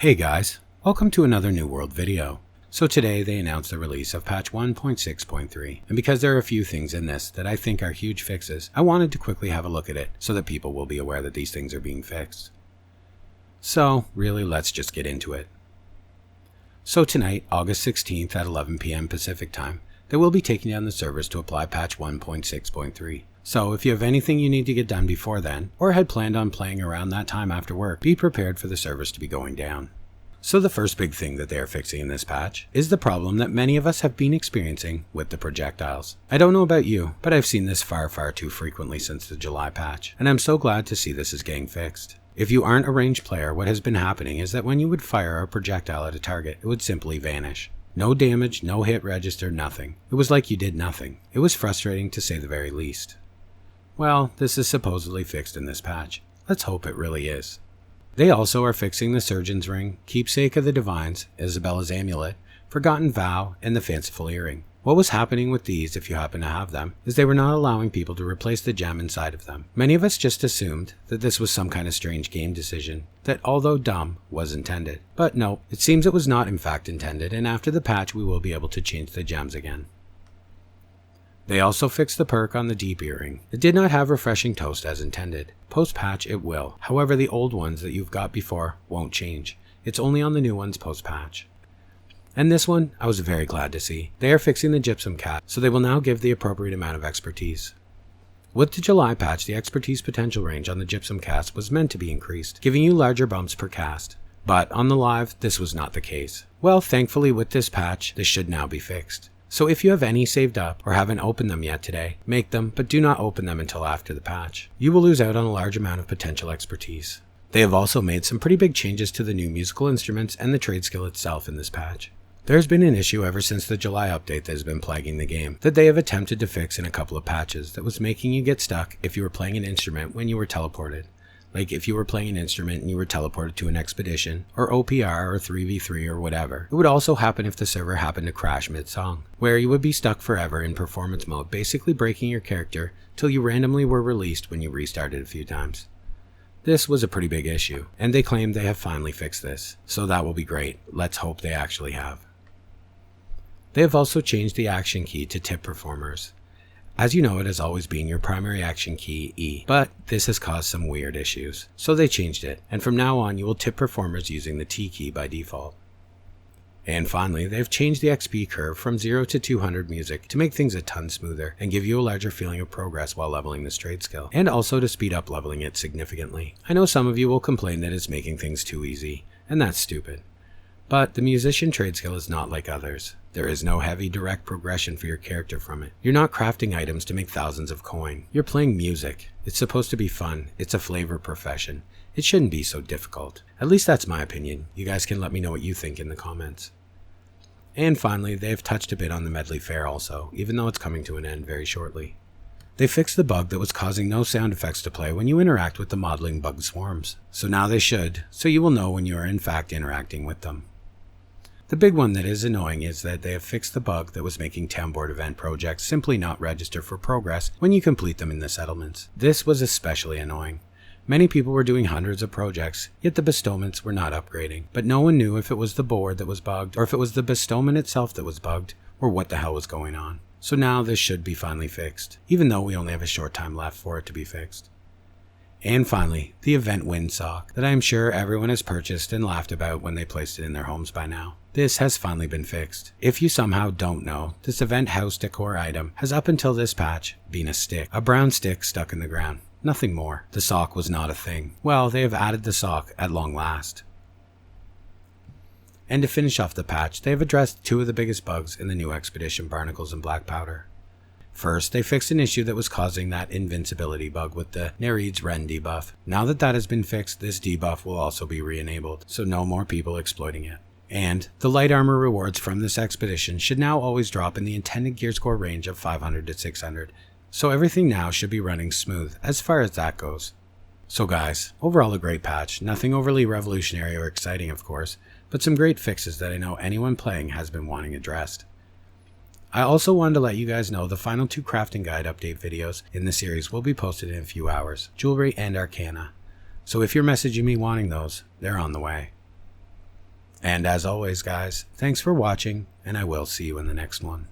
Hey guys, welcome to another New World video. So today they announced the release of patch 1.6.3, and because there are a few things in this that I think are huge fixes, I wanted to quickly have a look at it so that people will be aware that these things are being fixed. So really, let's just get into it. So tonight, August 16th at 11 PM Pacific time, they will be taking down the servers to apply patch 1.6.3. So if you have anything you need to get done before then, or had planned on playing around that time after work, be prepared for the servers to be going down. So the first big thing that they are fixing in this patch is the problem that many of us have been experiencing with the projectiles. I don't know about you, but I've seen this far too frequently since the July patch, and I'm so glad to see this is getting fixed. If you aren't a ranged player, what has been happening is that when you would fire a projectile at a target, it would simply vanish. No damage, no hit register, nothing. It was like you did nothing. It was frustrating to say the very least. Well, this is supposedly fixed in this patch. Let's hope it really is. They also are fixing the Surgeon's Ring, Keepsake of the Divines, Isabella's Amulet, Forgotten Vow, and the Fanciful Earring. What was happening with these, if you happen to have them, is they were not allowing people to replace the gem inside of them. Many of us just assumed that this was some kind of strange game decision, that although dumb, was intended. But no, it seems it was not in fact intended, and after the patch we will be able to change the gems again. They also fixed the perk on the Deep Earring. It did not have Refreshing Toast as intended. Post-patch it will. However, the old ones that you've got before won't change. It's only on the new ones post-patch. And this one, I was very glad to see. They are fixing the GYPSUM cat, so they will now give the appropriate amount of expertise. With the July patch, the expertise potential range on the GYPSUM cast was meant to be increased, giving you larger bumps per cast. But on the live, this was not the case. Well, thankfully with this patch, this should now be fixed. So if you have any saved up or haven't opened them yet today, make them, but do not open them until after the patch. You will lose out on a large amount of potential expertise. They have also made some pretty big changes to the new musical instruments and the trade skill itself in this patch. There has been an issue ever since the July update that has been plaguing the game, that they have attempted to fix in a couple of patches that was making you get stuck if you were playing an instrument when you were teleported. Like if you were playing an instrument and you were teleported to an expedition, or OPR, or 3v3, or whatever. It would also happen if the server happened to crash mid-song, where you would be stuck forever in performance mode, basically breaking your character till you randomly were released when you restarted a few times. This was a pretty big issue, and they claim they have finally fixed this, so that will be great. Let's hope they actually have. They have also changed the action key to tip performers. As you know, it has always been your primary action key, E, but this has caused some weird issues, so they changed it, and from now on you will tip performers using the T key by default. And finally, they have changed the XP curve from 0 to 200 music to make things a ton smoother and give you a larger feeling of progress while leveling this trade skill, and also to speed up leveling it significantly. I know some of you will complain that it's making things too easy, and that's stupid. But the musician trade skill is not like others. There is no heavy direct progression for your character from it. You're not crafting items to make thousands of coin. You're playing music. It's supposed to be fun. It's a flavor profession. It shouldn't be so difficult. At least that's my opinion. You guys can let me know what you think in the comments. And finally, they have touched a bit on the medley fair also, even though it's coming to an end very shortly. They fixed the bug that was causing no sound effects to play when you interact with the modeling bug swarms. So now they should, so you will know when you are in fact interacting with them. The big one that is annoying is that they have fixed the bug that was making townboard event projects simply not register for progress when you complete them in the settlements. This was especially annoying. Many people were doing hundreds of projects, yet the bestowments were not upgrading. But no one knew if it was the board that was bugged, or if it was the bestowment itself that was bugged, or what the hell was going on. So now this should be finally fixed, even though we only have a short time left for it to be fixed. And finally, the event win sock that I am sure everyone has purchased and laughed about when they placed it in their homes by now. This has finally been fixed. If you somehow don't know, this event house decor item has up until this patch been a stick, a brown stick stuck in the ground. Nothing more. The sock was not a thing. Well, they have added the sock at long last. And to finish off the patch, they have addressed two of the biggest bugs in the new expedition, barnacles and black powder. First, they fixed an issue that was causing that invincibility bug with the Nereid's Ren debuff. Now that that has been fixed, this debuff will also be re-enabled, so no more people exploiting it. And the light armor rewards from this expedition should now always drop in the intended gear score range of 500 to 600, so everything now should be running smooth as far as that goes. So guys, overall a great patch, nothing overly revolutionary or exciting of course, but some great fixes that I know anyone playing has been wanting addressed. I also wanted to let you guys know the final 2 crafting guide update videos in the series will be posted in a few hours, Jewelry and Arcana. So if you're messaging me wanting those, they're on the way. And as always, guys, thanks for watching, and I will see you in the next one.